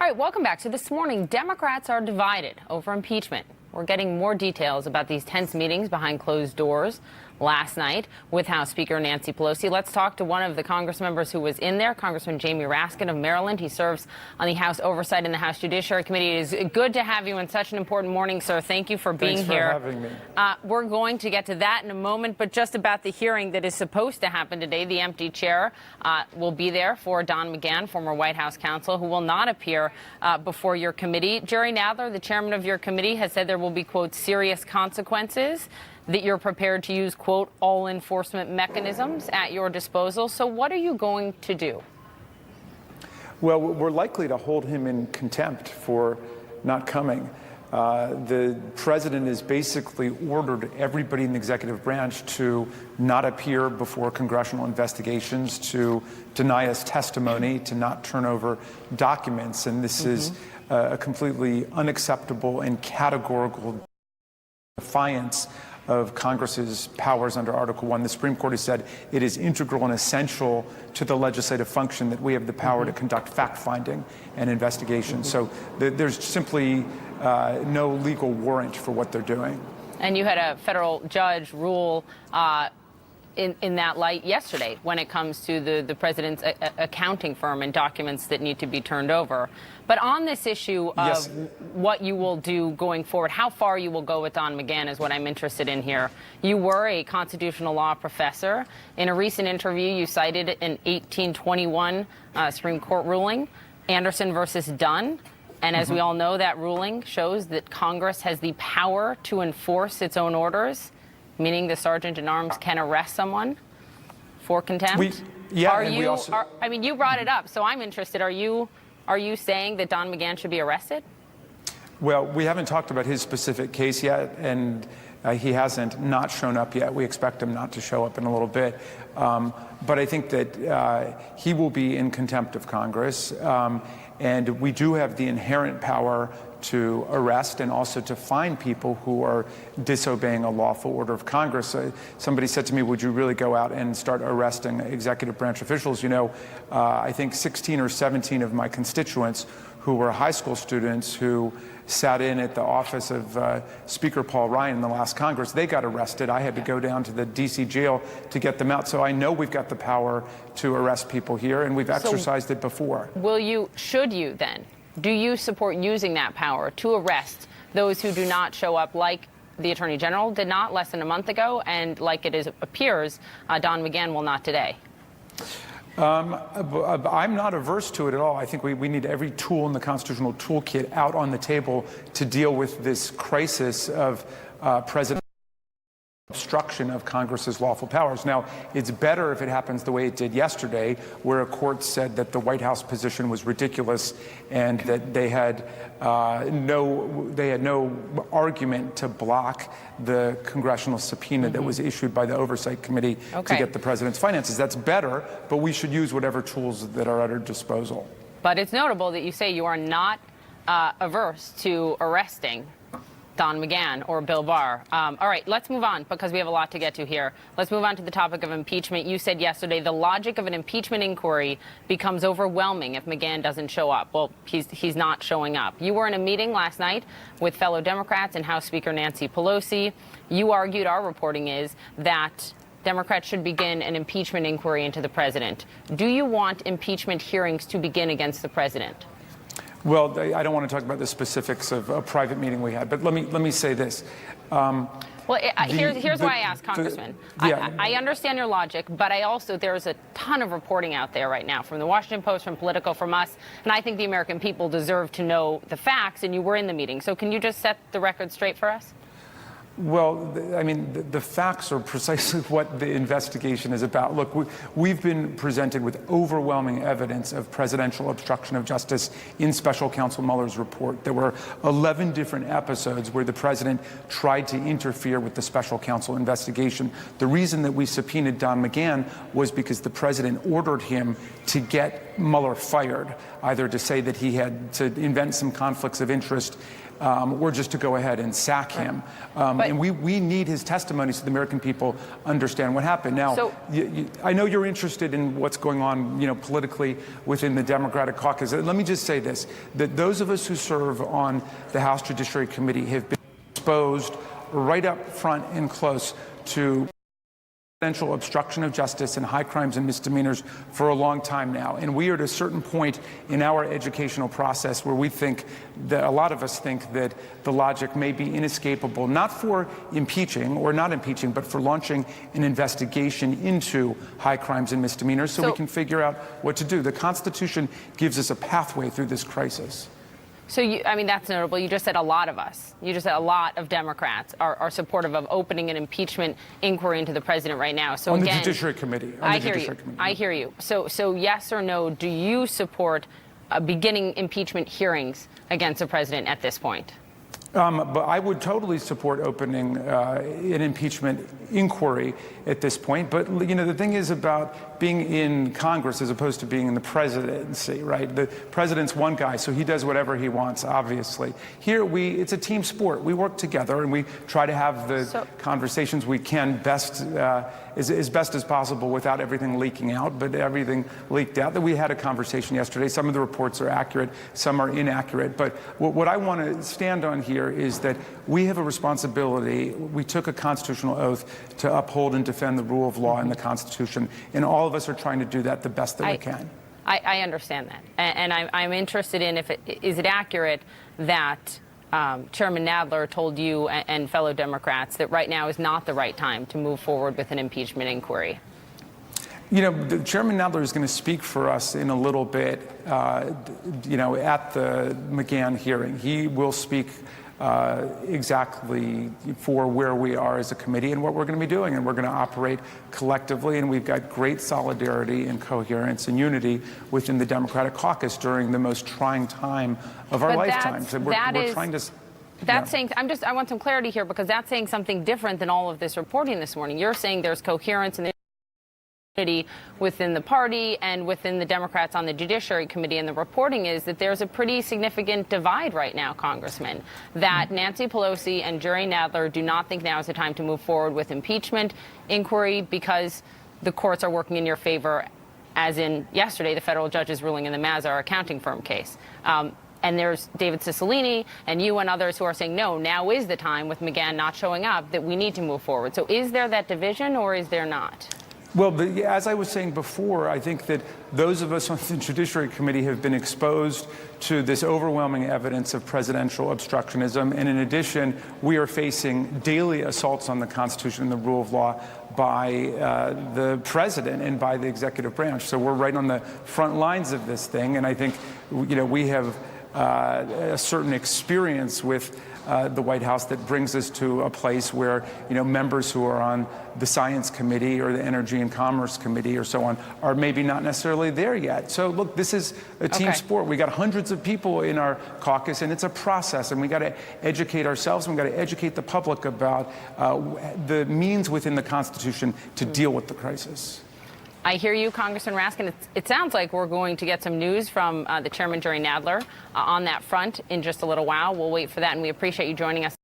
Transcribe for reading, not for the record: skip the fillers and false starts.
All right, welcome back. So this morning, Democrats are divided over impeachment. We're getting more details about these tense meetings behind closed doors last night with House Speaker Nancy Pelosi. Let's talk to one of the Congress members who was in there, Congressman Jamie Raskin of Maryland. He serves on the House Oversight and the House Judiciary Committee. It is good to have you on such an important morning, sir. Thank you for being here. Thanks for having me. We're going to get to that in a moment, but just about the hearing that is supposed to happen today, the empty chair will be there for Don McGahn, former White House counsel, who will not appear before your committee. Jerry Nadler, the chairman of your committee, has said there will be, quote, serious consequences, that you're prepared to use, quote, all enforcement mechanisms at your disposal. So what are you going to do? Well, we're likely to hold him in contempt for not coming. The president has basically ordered everybody in the executive branch to not appear before congressional investigations, to deny us testimony, to not turn over documents. And this is a completely unacceptable and categorical defiance of Congress's powers under Article 1. The Supreme Court has said it is integral and essential to the legislative function that we have the power to conduct fact-finding and investigation. So there's simply no legal warrant for what they're doing. And you had a federal judge rule in that light yesterday when it comes to the president's accounting firm and documents that need to be turned over. But on this issue of what you will do going forward, how far you will go with Don McGahn is what I'm interested in here. You were a constitutional law professor. In a recent interview, you cited an 1821 Supreme Court ruling, Anderson versus Dunn. And as we all know, that ruling shows that Congress has the power to enforce its own orders, meaning the sergeant-at-arms can arrest someone for contempt. I mean, you brought it up, so I'm interested. Are you saying that Don McGahn should be arrested? Well, we haven't talked about his specific case yet, and he hasn't not shown up yet. We expect him not to show up in a little bit. But I think that he will be in contempt of Congress. And we do have the inherent power to arrest and also to fine people who are disobeying a lawful order of Congress. Somebody said to me, would you really go out and start arresting executive branch officials? You know, I think 16 or 17 of my constituents who were high school students who sat in at the office of Speaker Paul Ryan in the last Congress, they got arrested. I had to go down to the D.C. jail to get them out. So I know we've got the power to arrest people here, and we've exercised it before. Should you then? Do you support using that power to arrest those who do not show up, like the Attorney General did not less than a month ago, and like appears, Don McGahn will not today? I'm not averse to it at all. I think we need every tool in the constitutional toolkit out on the table to deal with this crisis of presidential obstruction of Congress's lawful powers. Now, it's better if it happens the way it did yesterday, where a court said that the White House position was ridiculous and that they had no argument to block the congressional subpoena that was issued by the Oversight Committee to get the president's finances. That's better, but we should use whatever tools that are at our disposal. But it's notable that you say you are not averse to arresting Don McGahn or Bill Barr. All right, let's move on because we have a lot to get to here. Let's move on to the topic of impeachment. You said yesterday the logic of an impeachment inquiry becomes overwhelming if McGahn doesn't show up. Well, he's not showing up. You were in a meeting last night with fellow Democrats and House Speaker Nancy Pelosi. You argued, our reporting is, that Democrats should begin an impeachment inquiry into the president. Do you want impeachment hearings to begin against the president? Well, I don't want to talk about the specifics of a private meeting we had, but let me say this. Here's why I asked, Congressman. I understand your logic, but there's a ton of reporting out there right now from the Washington Post, from Politico, from us, and I think the American people deserve to know the facts, and you were in the meeting. So can you just set the record straight for us? Well, I mean, the facts are precisely what the investigation is about. Look, we've been presented with overwhelming evidence of presidential obstruction of justice in Special Counsel Mueller's report. There were 11 different episodes where the president tried to interfere with the special counsel investigation. The reason that we subpoenaed Don McGahn was because the president ordered him to get Mueller fired, either to say that he had to invent some conflicts of interest or just to go ahead and sack him. And we need his testimony so the American people understand what happened. Now, I know you're interested in what's going on, politically within the Democratic Caucus. Let me just say this, that those of us who serve on the House Judiciary Committee have been exposed right up front and close to potential obstruction of justice and high crimes and misdemeanors for a long time now. And we are at a certain point in our educational process where we think that a lot of us think that the logic may be inescapable, not for impeaching or not impeaching, but for launching an investigation into high crimes and misdemeanors so we can figure out what to do. The Constitution gives us a pathway through this crisis. So, that's notable. You just said a lot of us. You just said a lot of Democrats are supportive of opening an impeachment inquiry into the president right now. So on again, the Judiciary Committee. I hear you. I hear you. So yes or no, do you support beginning impeachment hearings against the president at this point? But I would totally support opening an impeachment inquiry at this point. But, the thing is about being in Congress as opposed to being in the presidency, right? The president's one guy, so he does whatever he wants, obviously. Here, it's a team sport. We work together, and we try to have the conversations we can as best as possible without everything leaking out, but everything leaked out. That we had a conversation yesterday. Some of the reports are accurate, some are inaccurate. But what I want to stand on here is that we have a responsibility. We took a constitutional oath to uphold and defend the rule of law and the Constitution, and all of us are trying to do that the best that we can. I understand that, and I'm interested in is it accurate that Chairman Nadler told you and fellow Democrats that right now is not the right time to move forward with an impeachment inquiry? The Chairman Nadler is going to speak for us in a little bit, at the McGahn hearing. He will speak exactly for where we are as a committee and what we're going to be doing. And we're going to operate collectively. And we've got great solidarity and coherence and unity within the Democratic Caucus during the most trying time of our lifetimes. And we're trying to... That's saying, I want some clarity here, because that's saying something different than all of this reporting this morning. You're saying there's coherence and unity within the party and within the Democrats on the Judiciary Committee, and the reporting is that there's a pretty significant divide right now, Congressman, that Nancy Pelosi and Jerry Nadler do not think now is the time to move forward with impeachment inquiry because the courts are working in your favor, as in yesterday, the federal judge's ruling in the Mazar accounting firm case. And there's David Cicilline and you and others who are saying, no, now is the time, with McGahn not showing up, that we need to move forward. So is there that division, or is there not? Well, as I was saying before, I think that those of us on the Judiciary Committee have been exposed to this overwhelming evidence of presidential obstructionism. And in addition, we are facing daily assaults on the Constitution and the rule of law by the president and by the executive branch. So we're right on the front lines of this thing. And I think, we have a certain experience with the White House that brings us to a place where, members who are on the Science Committee or the Energy and Commerce Committee or so on are maybe not necessarily there yet. So, look, this is a team sport. We got hundreds of people in our caucus, and it's a process, and we got to educate ourselves, and we got to educate the public about the means within the Constitution to deal with the crisis. I hear you, Congressman Raskin. It sounds like we're going to get some news from the Chairman, Jerry Nadler, on that front in just a little while. We'll wait for that, and we appreciate you joining us.